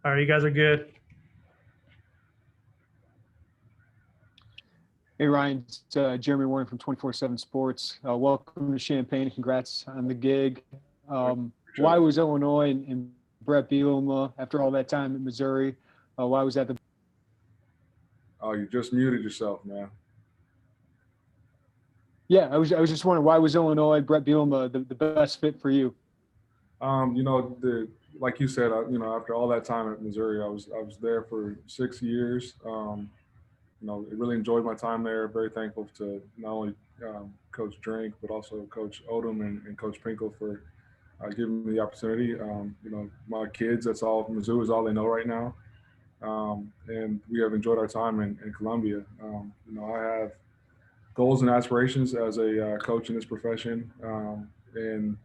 All right, you guys are good. Hey, Ryan, it's Jeremy Warren from 24/7 Sports. Welcome to Champaign and congrats on the gig. Why was Illinois and Bret Bielema, after all that time in Missouri, why was that the? Oh, you just muted yourself, man. Yeah, I was just wondering, why was Illinois, Bret Bielema, the best fit for you? Like you said, after all that time at Missouri, I was there for 6 years. I really enjoyed my time there. Very thankful to not only Coach Drink, but also Coach Odom and Coach Pinkel for giving me the opportunity. My kids, Mizzou is all they know right now. And we have enjoyed our time in Columbia. I have goals and aspirations as a coach in this profession. The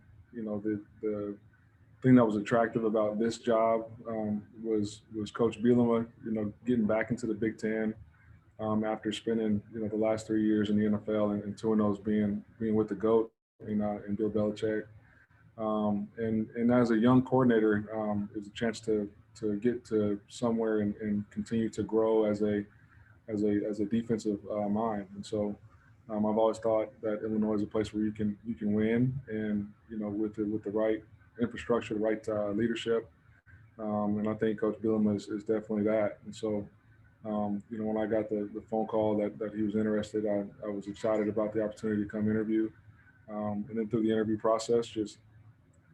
thing that was attractive about this job was Coach Bielema, getting back into the Big Ten after spending, the last 3 years in the NFL and two of those being with the GOAT and Bill Belichick. And as a young coordinator, it was a chance to get to somewhere and continue to grow as a defensive mind. And so I've always thought that Illinois is a place where you can win, and with the right infrastructure, the right leadership, and I think Coach Bielema is definitely that. And so when I got the phone call that he was interested, I was excited about the opportunity to come interview, and then through the interview process, just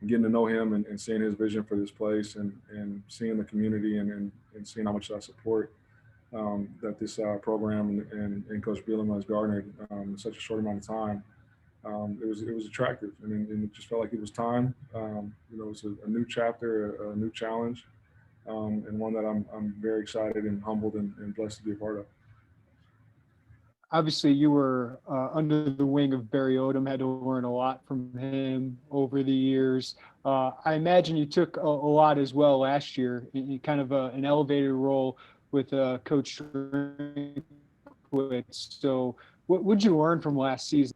getting to know him and seeing his vision for this place and seeing the community and seeing how much I support that this program and Coach Bielema has garnered in such a short amount of time. It was attractive, and it just felt like it was time. It was a new chapter, a new challenge, and one that I'm very excited and humbled and blessed to be a part of. Obviously, you were under the wing of Barry Odom, had to learn a lot from him over the years. I imagine you took a lot as well last year in kind of an elevated role with Coach Drinkwitz. So what would you learn from last season?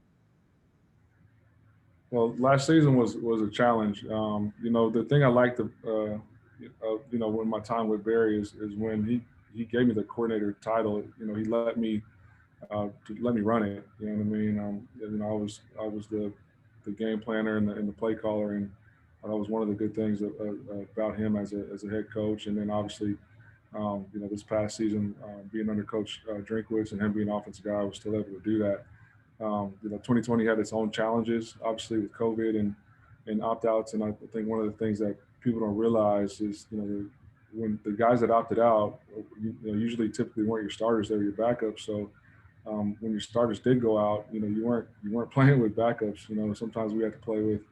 Well, last season was a challenge. The thing I liked, when my time with Barry is when he gave me the coordinator title. He let me run it. You know what I mean? I was the game planner and the play caller, and that was one of the good things about him as a head coach. And then obviously, this past season, being under Coach Drinkwitz and him being offensive guy, I was still able to do that. 2020 had its own challenges, obviously with COVID and opt-outs. And I think one of the things that people don't realize is, when the guys that opted out, usually typically weren't your starters, they were your backups. So when your starters did go out, you weren't playing with backups. Sometimes we had to play with,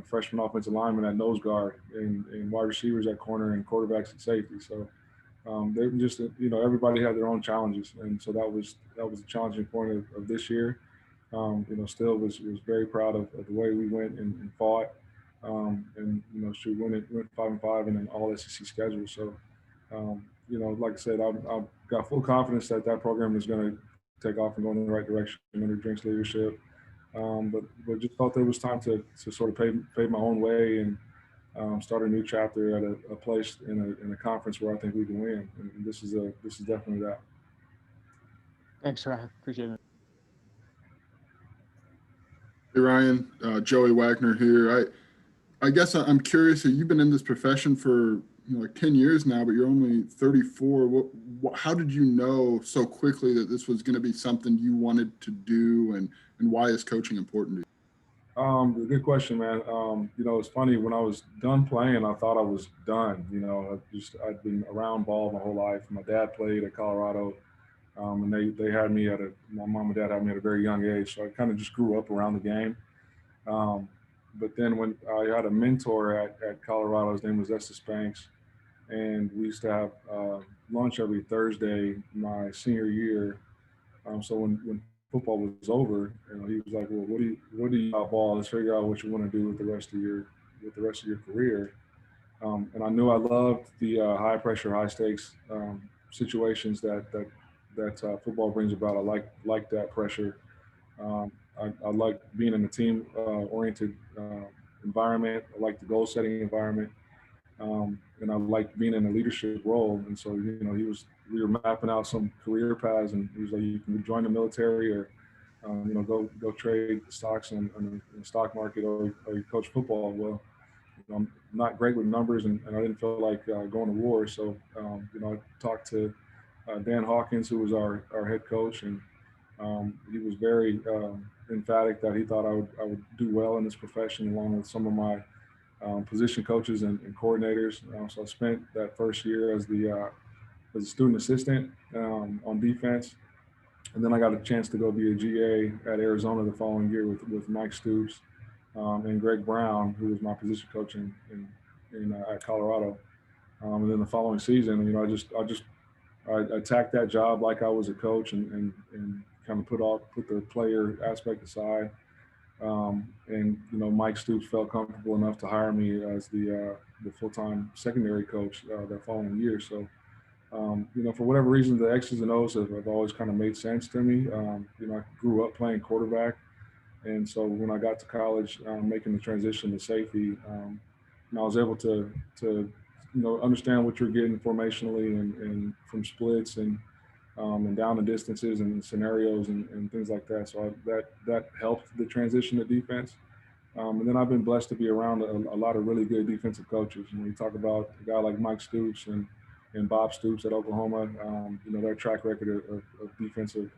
freshman offensive linemen at nose guard and wide receivers at corner and quarterbacks at safety. So they just, everybody had their own challenges, and so that was a challenging point of this year. Still was very proud of the way we went and fought, and went 5-5 and an all SEC schedule. So like I said, I've got full confidence that program is going to take off and go in the right direction under Drink's leadership. But just felt there was time to sort of pave my own way and start a new chapter at a place in a conference where I think we can win. And this is definitely that. Thanks, Ryan. Appreciate it. Hey, Ryan, Joey Wagner here. I guess I'm curious, you've been in this profession for like 10 years now, but you're only 34. How did you know so quickly that this was going to be something you wanted to do, and why is coaching important to you? Good question, man. It's funny, when I was done playing, I thought I was done. I'd been around ball my whole life. My dad played at Colorado, and they had me my mom and dad had me at a very young age, so I kind of just grew up around the game. But then when I had a mentor at Colorado, his name was Estes Banks, and we used to have lunch every Thursday my senior year. So when football was over, he was like, "Well, what do you about ball? Let's figure out what you want to do with the rest of your career." And I knew I loved the high pressure, high stakes situations that football brings about. I like that pressure. I like being in a team oriented environment. I like the goal setting environment. And I liked being in a leadership role. And so, we were mapping out some career paths, and he was like, you can join the military, or, go trade stocks in the stock market, or you coach football. Well, I'm not great with numbers, and I didn't feel like going to war. So, I talked to Dan Hawkins, who was our head coach, and he was very emphatic that he thought I would do well in this profession, along with some of my position coaches and coordinators. So I spent that first year as a student assistant on defense, and then I got a chance to go be a GA at Arizona the following year with Mike Stoops and Greg Brown, who was my position coach at Colorado. And then the following season, I attacked that job like I was a coach, and kind of put the player aspect aside. And Mike Stoops felt comfortable enough to hire me as the full-time secondary coach that following year. So, for whatever reason, the X's and O's have always kind of made sense to me. I grew up playing quarterback, and so when I got to college, making the transition to safety, I was able to understand what you're getting formationally and from splits and down the distances and scenarios and things like that. So that helped the transition to defense. And then I've been blessed to be around a lot of really good defensive coaches. When you talk about a guy like Mike Stoops and Bob Stoops at Oklahoma, their track record of defensive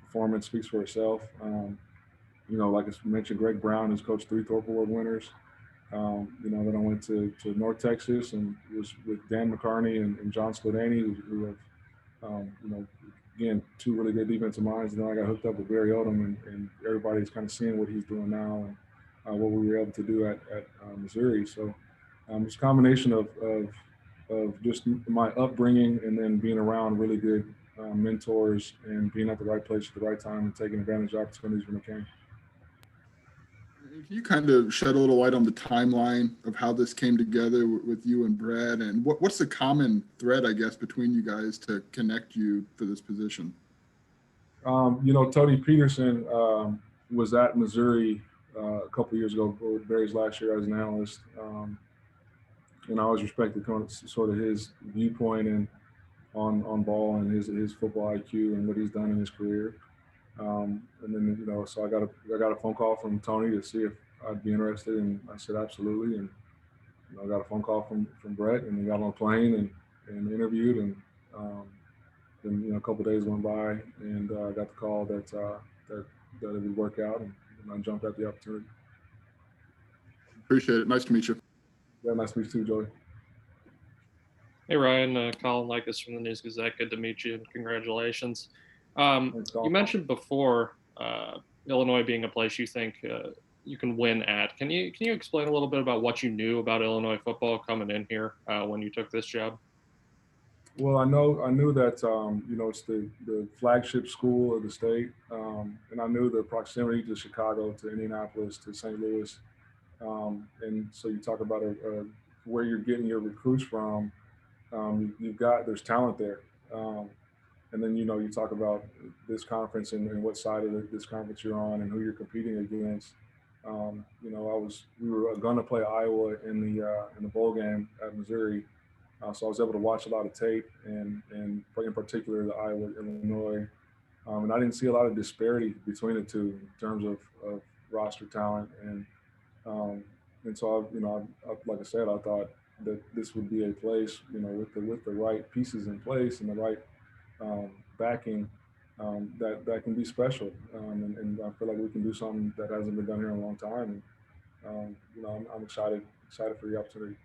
performance speaks for itself. Like I mentioned, Greg Brown has coached 3 Thorpe Award winners. Then I went to North Texas and was with Dan McCarney and John Sklodany, who have, again, 2 really good defensive minds. And then I got hooked up with Barry Odom, and everybody's kind of seeing what he's doing now and what we were able to do at Missouri. So it's a combination of just my upbringing and then being around really good mentors and being at the right place at the right time and taking advantage of opportunities when it came. Can you kind of shed a little light on the timeline of how this came together with you and Brad, and what's the common thread, I guess, between you guys to connect you for this position? Tony Peterson was at Missouri a couple of years ago, with Barry's last year as an analyst, and I always respected sort of his viewpoint and on ball and his football IQ and what he's done in his career. And then, so I got a phone call from Tony to see if I'd be interested, and I said absolutely. And I got a phone call from Bret, and we got on a plane and interviewed, and then a couple of days went by, and I got the call that it would work out, and I jumped at the opportunity. Appreciate it. Nice to meet you. Yeah, nice to meet you too, Joey. Hey Ryan, Colin Likas from the News Gazette. Good to meet you, and congratulations. You mentioned before Illinois being a place you think you can win at. Can you explain a little bit about what you knew about Illinois football coming in here when you took this job? Well, I knew that it's the flagship school of the state, and I knew the proximity to Chicago, to Indianapolis, to St. Louis, and so you talk about where you're getting your recruits from. There's talent there. And then, you talk about this conference and what side of this conference you're on and who you're competing against. We were going to play Iowa in the bowl game at Missouri. So I was able to watch a lot of tape and in particular the Iowa, Illinois. And I didn't see a lot of disparity between the two in terms of roster talent. And so, like I said, I thought that this would be a place, with the right pieces in place and the right backing that can be special, and I feel like we can do something that hasn't been done here in a long time. And I'm excited for the opportunity.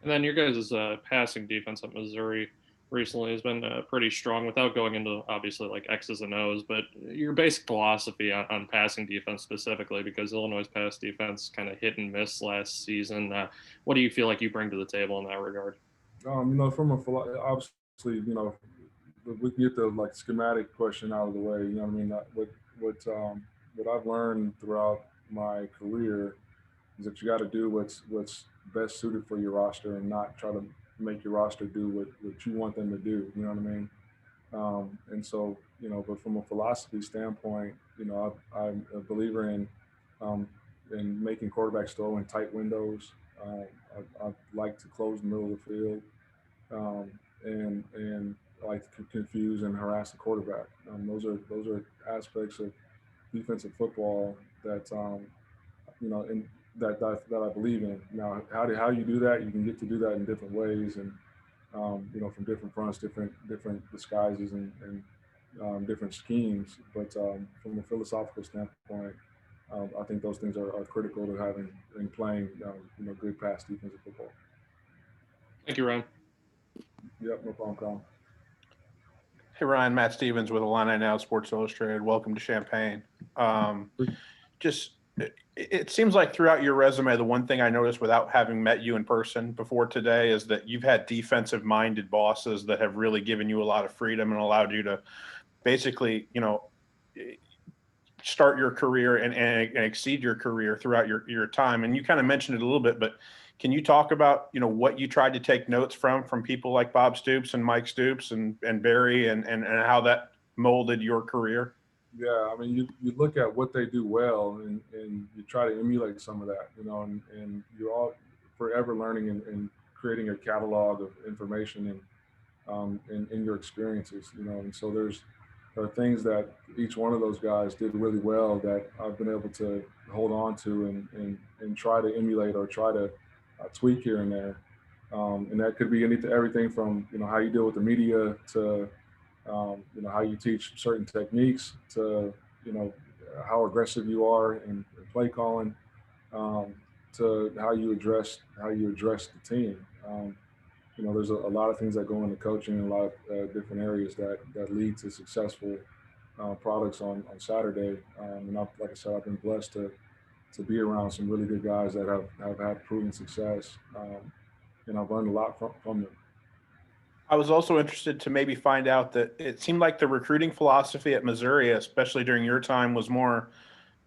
And then your guys' passing defense at Missouri recently has been pretty strong, without going into obviously like X's and O's, but your basic philosophy on passing defense specifically, because Illinois' pass defense kind of hit and miss last season. What do you feel like you bring to the table in that regard? From obviously, we can get the schematic question out of the way. What I've learned throughout my career is that you got to do what's best suited for your roster and not try to make your roster do what you want them to do. You know what I mean? And so, but from a philosophy standpoint, I'm a believer in making quarterbacks throw in tight windows, I like to close the middle of the field, and I like to confuse and harass the quarterback. Those are aspects of defensive football that and that I believe in. Now, how you do that, you can get to do that in different ways, and from different fronts, different disguises, and different schemes. But from a philosophical standpoint, I think those things are critical to having and playing good pass defensive football. Thank you, Ryan. Yep, no problem, Colin. Hey, Ryan, Matt Stevens with Illini Now, Sports Illustrated. Welcome to Champaign. It seems like throughout your resume, the one thing I noticed without having met you in person before today is that you've had defensive-minded bosses that have really given you a lot of freedom and allowed you to basically, start your career and exceed your career throughout your time. And you kind of mentioned it a little bit, but can you talk about, what you tried to take notes from people like Bob Stoops and Mike Stoops and Barry and how that molded your career? Yeah, I mean, you look at what they do well, and you try to emulate some of that, and you're all forever learning and creating a catalog of information and in your experiences, and so there are things that each one of those guys did really well that I've been able to hold on to and try to emulate or try to tweak here and there, and that could be everything from how you deal with the media to how you teach certain techniques to, how aggressive you are in play calling, to how you address the team. There's a lot of things that go into coaching and a lot of different areas that lead to successful products on Saturday. And like I said, I've been blessed to be around some really good guys that have had proven success. And I've learned a lot from them. I was also interested to maybe find out that it seemed like the recruiting philosophy at Missouri, especially during your time, was more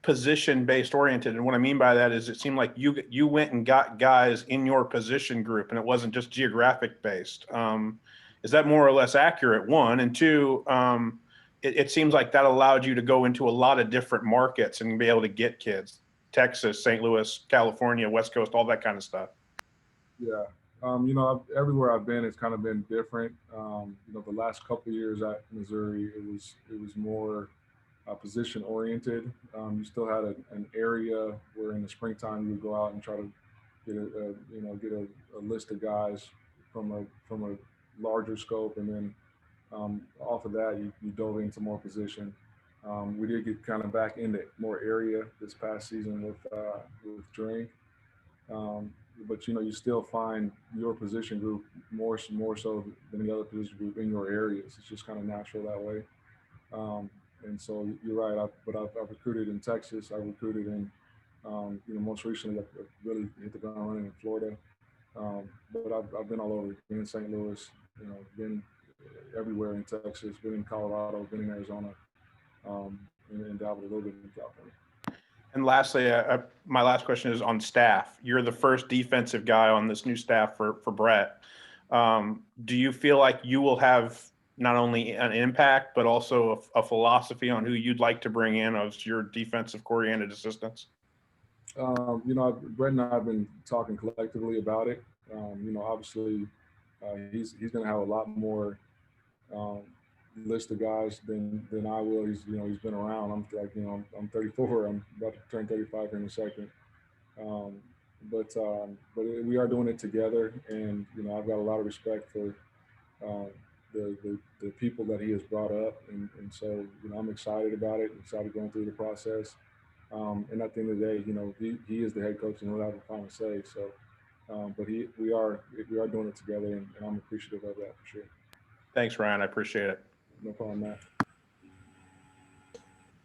position-based oriented. And what I mean by that is it seemed like you went and got guys in your position group, and it wasn't just geographic based. Is that more or less accurate? One, and two, it seems like that allowed you to go into a lot of different markets and be able to get kids, Texas, St. Louis, California, West Coast, all that kind of stuff. Yeah. Everywhere I've been, it's kind of been different. The last couple of years at Missouri, it was more position oriented. You still had an area where in the springtime you would go out and try to get a list of guys from a larger scope, and then off of that you dove into more position. We did get kind of back into more area this past season with Drink. But you still find your position group more so than the other position group in your areas. It's just kind of natural that way. And so you're right. I've recruited in Texas. I recruited in, most recently I've really hit the ground running in Florida. But I've been all over. Been in St. Louis. Been everywhere in Texas. Been in Colorado. Been in Arizona. And dabbled a little bit in California. And lastly, my last question is on staff. You're the first defensive guy on this new staff for Bret. Do you feel like you will have not only an impact, but also a philosophy on who you'd like to bring in as your defensive-oriented assistants? Bret and I have been talking collectively about it. Obviously, he's going to have a lot more list of guys than I will. He's been around. I'm 34. I'm about to turn 35 here in a second. But we are doing it together, and I've got a lot of respect for the people that he has brought up, and so I'm excited about it. Excited going through the process. And at the end of the day, he is the head coach and he'll have the final say. So, but we are doing it together, and I'm appreciative of that for sure. Thanks, Ryan. I appreciate it. No problem, Matt.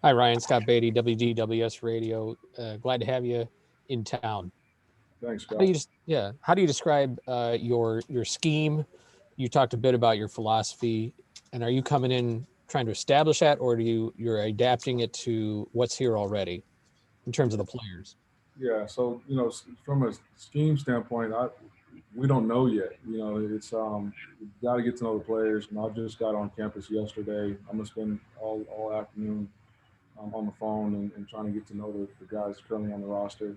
Hi, Ryan. Scott Beatty, WDWS Radio. Glad to have you in town. Thanks, Scott. How do you describe your scheme? You talked a bit about your philosophy, and are you coming in trying to establish that, or you're adapting it to what's here already in terms of the players? Yeah. So from a scheme standpoint, we don't know yet. It's we've got to get to know the players. And I just got on campus yesterday. I'm gonna spend all afternoon on the phone and trying to get to know the guys currently on the roster.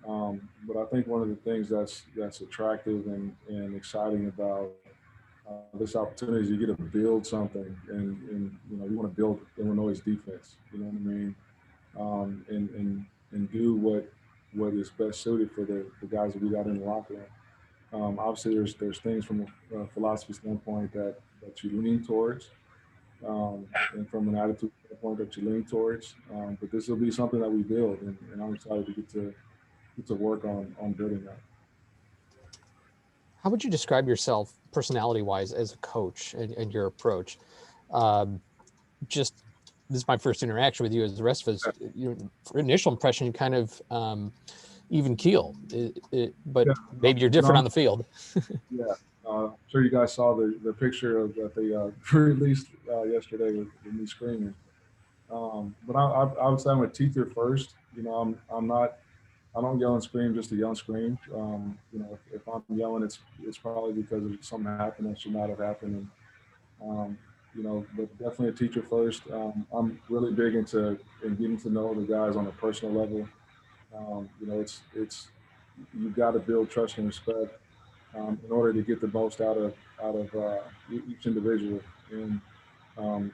But I think one of the things that's attractive and exciting about this opportunity is you get to build something, and you want to build Illinois' defense. You know what I mean? And do what is best suited for the guys that we got in the locker room. Obviously, there's things from a philosophy standpoint that you lean towards, and from an attitude standpoint that you lean towards. But this will be something that we build, and I'm excited to get to work on building that. How would you describe yourself personality-wise as a coach and your approach? Just this is my first interaction with you. As the rest of us, for initial impression, you kind of even keel, but Yeah. maybe you're different on the field. Yeah, I'm sure you guys saw the picture that they released yesterday with me screaming. But I would say I'm a teacher first. I don't yell and scream just to yell and scream. If I'm yelling, it's probably because something happened that should not have happened. And but definitely a teacher first. I'm really big into getting to know the guys on a personal level. It's you've got to build trust and respect in order to get the most out of each individual. And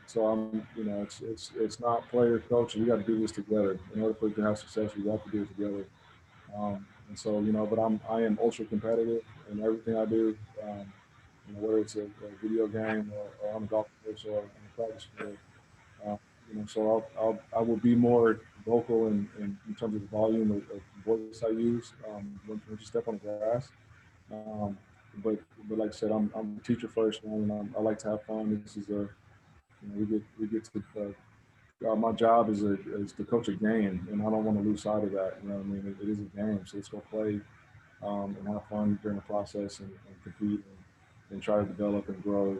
so it's not player coach. We got to do this together. In order for it to have success, we have to do it together. And so but I am ultra competitive in everything I do. Whether it's a video game or on the golf course or on the practice field. So I will be more vocal in terms of the volume of voice I use when you step on the grass. Um, but like I said, I'm a teacher first, man, and I like to have fun. This is we get to my job is to coach a game, and I don't want to lose sight of that. You know what I mean? It is a game, so let's go play and have fun during the process and compete and try to develop and grow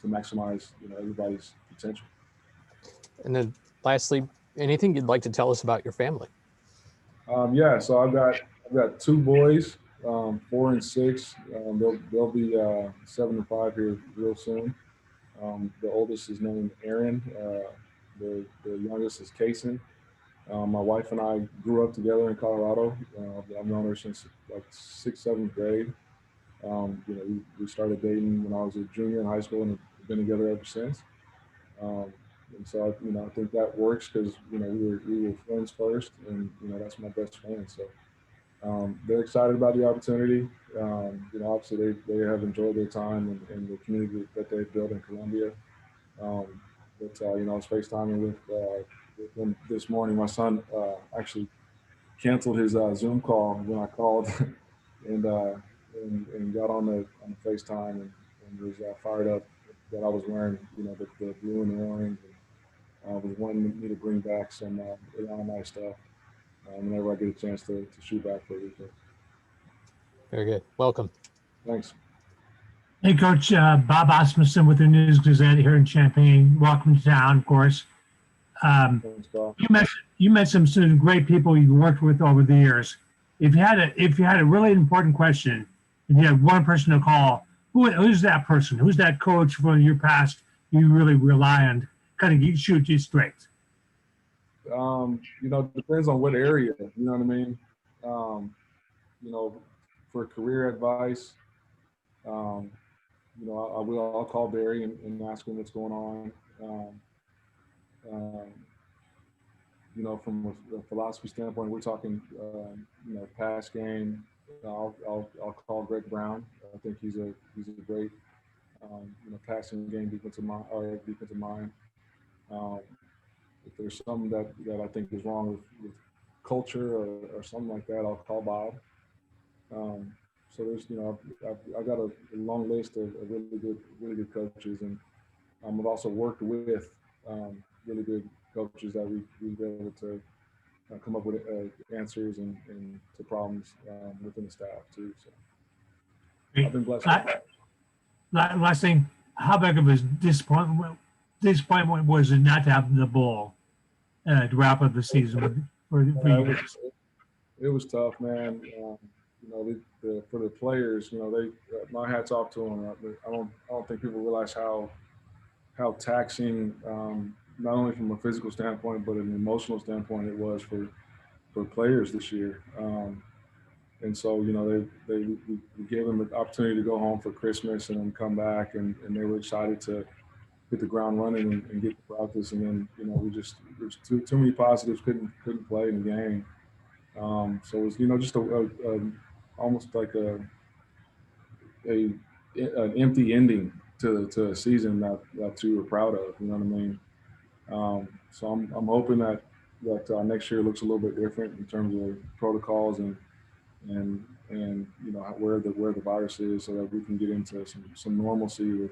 to maximize everybody's potential. And then lastly, anything you'd like to tell us about your family? Yeah, so I've got two boys, 4 and 6. They'll be 7 and 5 here real soon. The oldest is named Aaron. The youngest is Kason. My wife and I grew up together in Colorado. I've known her since like 6th, 7th grade. We started dating when I was a junior in high school and have been together ever since. And so I think that works because we were friends first, and that's my best friend. So they're excited about the opportunity. Obviously they have enjoyed their time in the community that they've built in Columbia. But I was FaceTiming with them this morning. My son actually canceled his Zoom call when I called, and got on the FaceTime and was fired up that I was wearing the blue and the orange. And, was wanting me to bring back some Illini stuff whenever I get a chance to shoot back for a weekend. Very good. Welcome. Thanks. Hey, Coach, Bob Asmussen with the News Gazette here in Champaign. Welcome to town, of course. Thanks, Bob. You met some great people you've worked with over the years. If you had a really important question, and you had one person to call, who's that person? Who's that coach from your past you really rely on? Kind of shoot you straight. Depends on what area. You know what I mean? For career advice, I'll call Barry and ask him what's going on. From a philosophy standpoint, we're talking, pass game. I'll call Greg Brown. I think he's a great, passing game defensive mind. If there's something that I think is wrong with culture or something like that, I'll call Bob. So there's, I've got a long list of really good coaches, and I've also worked with really good coaches that we've been able to come up with answers and to problems within the staff too. So I've been blessed. Last thing, how big of a disappointment was it not to have the bowl to wrap up the season for you guys? It was tough, man. For the players, my hat's off to them. I don't think people realize how taxing, not only from a physical standpoint but an emotional standpoint, it was for players this year. And so, we gave them the opportunity to go home for Christmas and then come back, and they were excited to hit the ground running and get to practice. And then, there's too many positives, couldn't play in the game. So it was, just almost like an empty ending to a season that you were proud of. You know what I mean? So I'm hoping that next year looks a little bit different in terms of protocols and where the virus is, so that we can get into some normalcy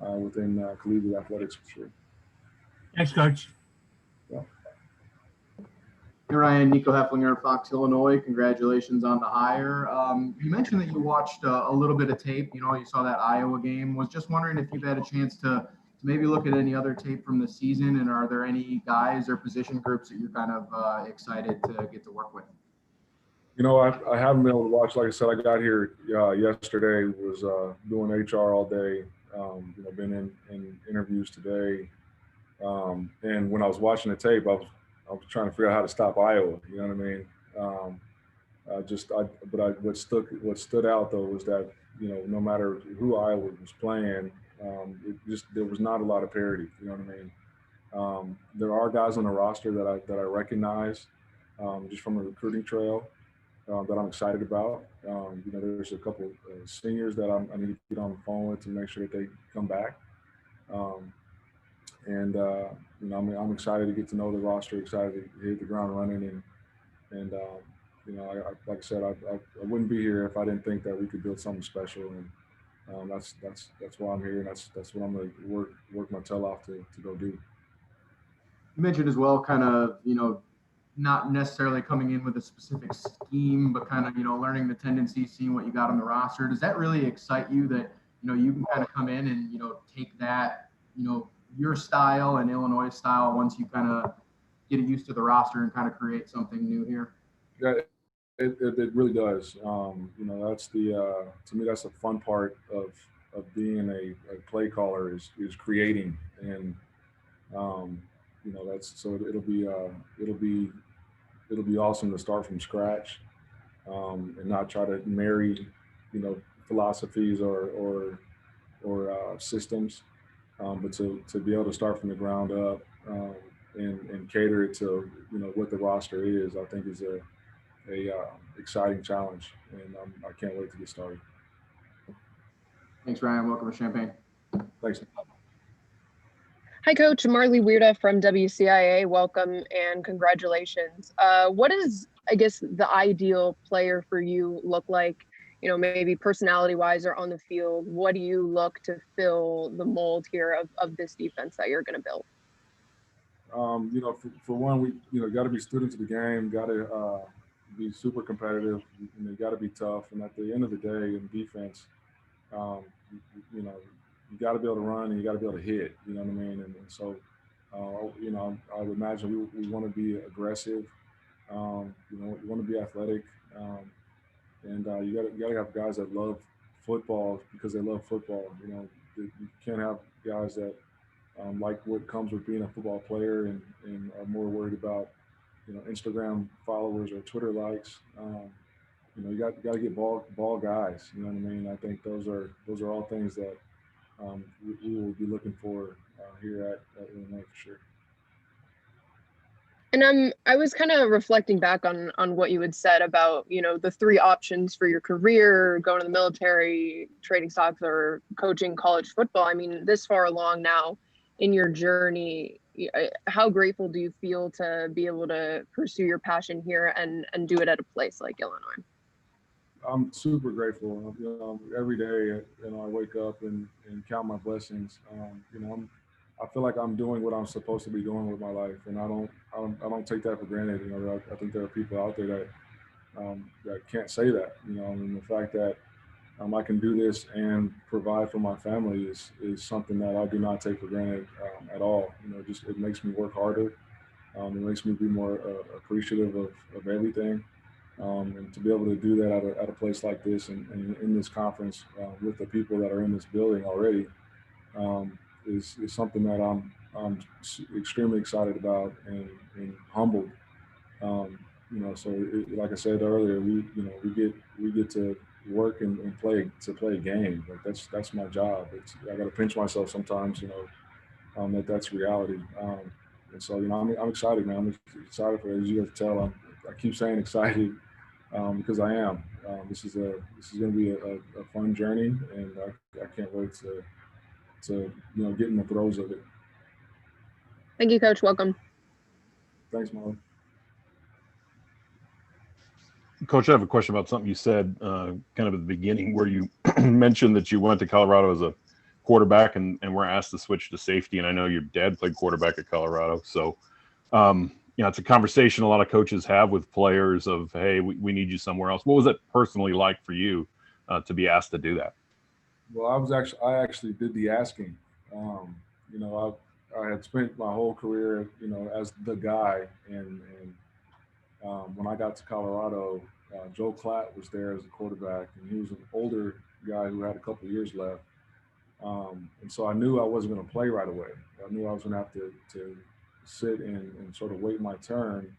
within collegiate athletics for sure. Thanks, Coach. Yeah. Hey, Ryan, Nico Hefflinger, Fox, Illinois. Congratulations on the hire. You mentioned that you watched a little bit of tape. You saw that Iowa game. Was just wondering if you've had a chance to maybe look at any other tape from the season, and are there any guys or position groups that you're kind of excited to get to work with? I haven't been able to watch. Like I said, I got here yesterday, was doing HR all day, been in interviews today. And when I was watching the tape, I was trying to figure out how to stop Iowa. You know what I mean? What stood out though was that, no matter who Iowa was playing, there was not a lot of parity. You know what I mean? There are guys on the roster that I recognize just from the recruiting trail. That I'm excited about. There's a couple seniors that I need to get on the phone with to make sure that they come back. I'm excited to get to know the roster, excited to hit the ground running, and like I said, I wouldn't be here if I didn't think that we could build something special, and that's why I'm here, and that's what I'm going to work my tail off to go do. You mentioned as well, kind of, not necessarily coming in with a specific scheme, but kind of, learning the tendencies, seeing what you got on the roster. Does that really excite you that, you can kind of come in and, take that, your style and Illinois style once you kind of get used to the roster and kind of create something new here? Yeah, it really does. That's to me, that's the fun part of being a play caller is creating. And, it'll be awesome to start from scratch, and not try to marry, philosophies or systems, but to be able to start from the ground up, and cater it to, what the roster is, I think is a exciting challenge, and I can't wait to get started. Thanks, Ryan. Welcome to Champaign. Thanks. Hi, Coach. Marley Weirda from WCIA. Welcome and congratulations. What is, I guess, the ideal player for you look like? Maybe personality-wise or on the field. What do you look to fill the mold here of this defense that you're going to build? For one, we got to be students of the game. Got to be super competitive. And got to be tough. And at the end of the day, in defense, you got to be able to run and you got to be able to hit. You know what I mean? And so, I would imagine we want to be aggressive. We want to be athletic, and you got to have guys that love football because they love football. You can't have guys that like what comes with being a football player and are more worried about Instagram followers or Twitter likes. You got to get ball guys. You know what I mean? I think those are all things that we will be looking for here at Illinois for sure. And I was kind of reflecting back on what you had said about, the three options for your career, going to the military, trading stocks, or coaching college football. I mean, this far along now in your journey, how grateful do you feel to be able to pursue your passion here and do it at a place like Illinois? I'm super grateful. Every day, I wake up and count my blessings. I feel like I'm doing what I'm supposed to be doing with my life, and I don't take that for granted. I think there are people out there that can't say that. And the fact that I can do this and provide for my family is something that I do not take for granted at all. It makes me work harder. It makes me be more appreciative of everything. And to be able to do that at a place like this and in this conference with the people that are in this building already is something that I'm extremely excited about and humbled. so like I said earlier, we get to work and play a game. Like that's my job. I got to pinch myself sometimes, that's reality. And so, I'm excited, man. I'm excited for it. As you guys tell, I keep saying excited because I am. This is going to be a fun journey, and I can't wait to get in the throes of it. Thank you, Coach. Welcome. Thanks, Molly. Coach, I have a question about something you said kind of at the beginning where you mentioned that you went to Colorado as a quarterback and were asked to switch to safety. And I know your dad played quarterback at Colorado. So, it's a conversation a lot of coaches have with players of, hey, we need you somewhere else. What was it personally like for you to be asked to do that? Well, I actually did the asking. I had spent my whole career, as the guy. And when I got to Colorado, Joe Klatt was there as a quarterback, and he was an older guy who had a couple of years left. And so I knew I wasn't going to play right away. I knew I was going to have to sit and sort of wait my turn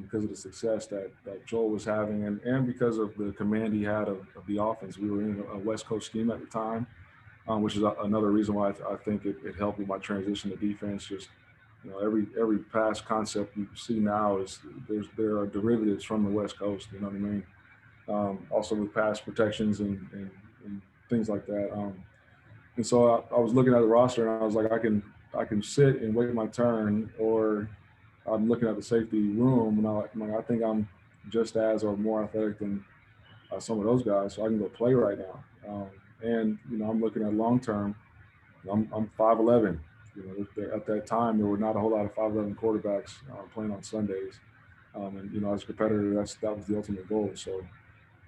because of the success that Joel was having and because of the command he had of the offense. We were in a West Coast scheme at the time, which is another reason why I think it helped with my transition to defense. Just, every pass concept you see now there are derivatives from the West Coast, you know what I mean? Also with pass protections and things like that. And so I was looking at the roster and I was like, I can sit and wait my turn, or I'm looking at the safety room and I'm like, I think I'm just as or more athletic than some of those guys, so I can go play right now. And I'm looking at long term. I'm 5'11". At that time there were not a whole lot of 5'11" quarterbacks playing on Sundays. And as a competitor, that was the ultimate goal. So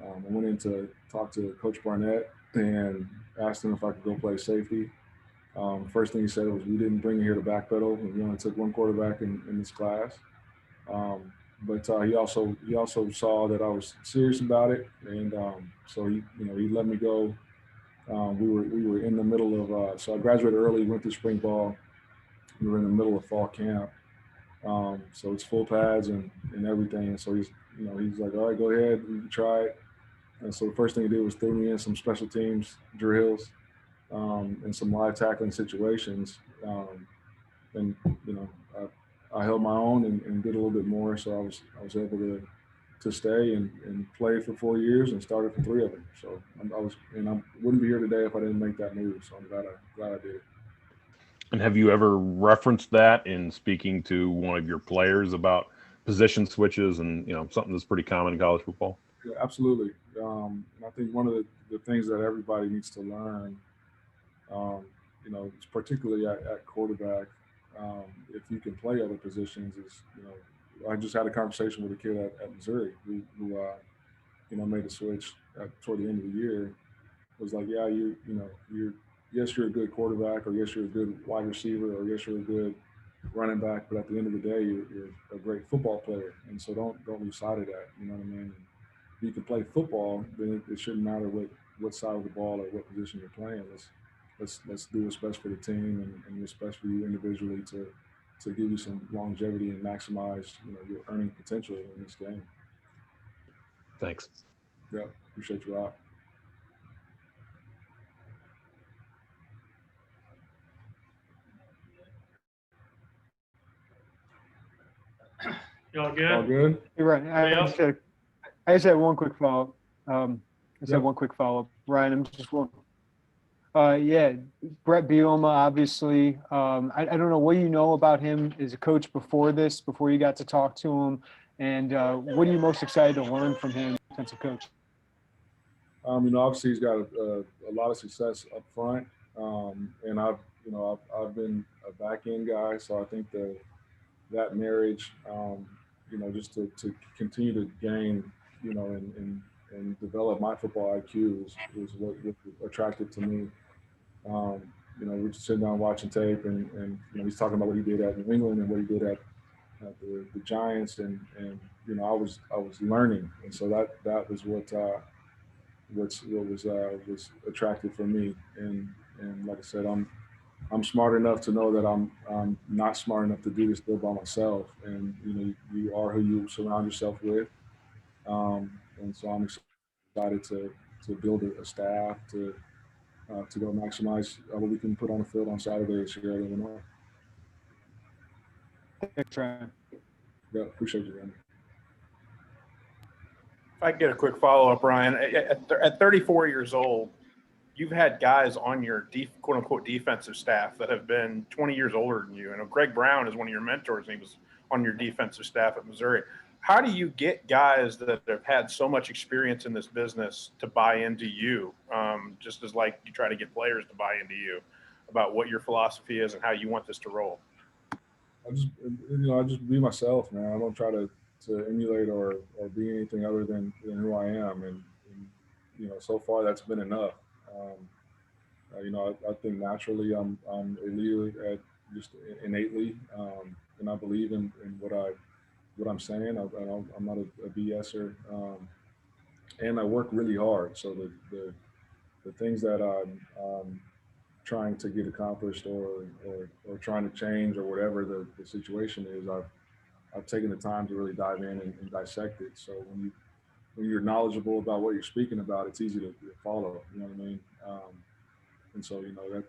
I went in to talk to Coach Barnett and asked him if I could go play safety. First thing he said was, we didn't bring you here to backpedal. We only took one quarterback in this class. But he also saw that I was serious about it, and so he let me go. We were in the middle of so I graduated early, went to spring ball. We were in the middle of fall camp, so it's full pads and everything. And so he's like, all right, go ahead, we can try it. And so the first thing he did was throw me in some special teams drills and some live tackling situations. And I held my own and did a little bit more. So I was able to stay and play for 4 years and started for 3 of them. So I wouldn't be here today if I didn't make that move. So I'm glad I did it. And have you ever referenced that in speaking to one of your players about position switches and something that's pretty common in college football? Yeah, absolutely. And I think one of the things that everybody needs to learn, particularly at quarterback, if you can play other positions, is I just had a conversation with a kid at Missouri who made a switch toward the end of the year. It was like, yeah, yes, you're a good quarterback, or yes, you're a good wide receiver, or yes, you're a good running back, but at the end of the day, you're a great football player, and so don't lose sight of that. You know what I mean? If you can play football, then it shouldn't matter what side of the ball or what position you're playing. Let's do what's best for the team and what's best for you individually to give you some longevity and maximize your earning potential in this game. Thanks. Yeah, appreciate you, Rob. Y'all good? All good? You're right. I just had one quick follow-up. Had one quick follow-up. Ryan, I'm just wondering. Bret Bielema, obviously. I don't know what you know about him as a coach before you got to talk to him, and what are you most excited to learn from him as a coach? Obviously he's got a lot of success up front, and I've been a back end guy, so I think that marriage, just to continue to gain, and develop my football IQ is what attracted to me. We're just sitting down watching tape, and he's talking about what he did at New England and what he did at the Giants, and I was learning, and so that was what was attractive for me, and like I said, I'm I'm smart enough to know that I'm not smart enough to do this still by myself. And you are who you surround yourself with. And so I'm excited to build a staff to go maximize what we can put on the field on Saturdays here at Illinois. Thanks, Ryan. Yeah, appreciate you, Randy. If I could get a quick follow-up, Ryan, at 34 years old, you've had guys on your quote-unquote defensive staff that have been 20 years older than you. I know Greg Brown is one of your mentors, and he was on your defensive staff at Missouri. How do you get guys that have had so much experience in this business to buy into you, just as like you try to get players to buy into you about what your philosophy is and how you want this to roll? I just be myself, man. I don't try to emulate or be anything other than who I am. And so far that's been enough. I think naturally I'm a leader at just innately, and I believe in what I'm saying. I'm not a BSer, and I work really hard. So the things that I'm trying to get accomplished or trying to change or whatever the situation is, I've taken the time to really dive in and dissect it. So when you're knowledgeable about what you're speaking about, it's easy to follow. You know what I mean? And so that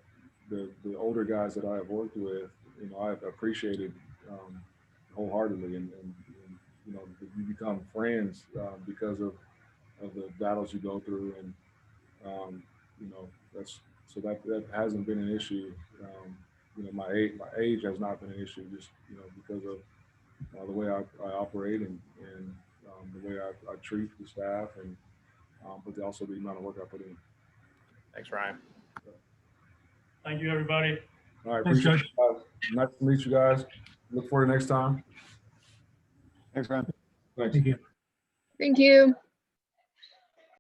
the older guys that I have worked with, I've appreciated wholeheartedly, and you become friends because of the battles you go through, and that hasn't been an issue. My age has not been an issue, just because of the way I operate and the way I treat the staff, and but also the amount of work I put in. Thanks, Ryan. Thank you, everybody. All right, Thanks, appreciate you guys. Nice to meet you guys. Look forward to next time. Thanks, Ryan. Thanks. Thank you. Thank you.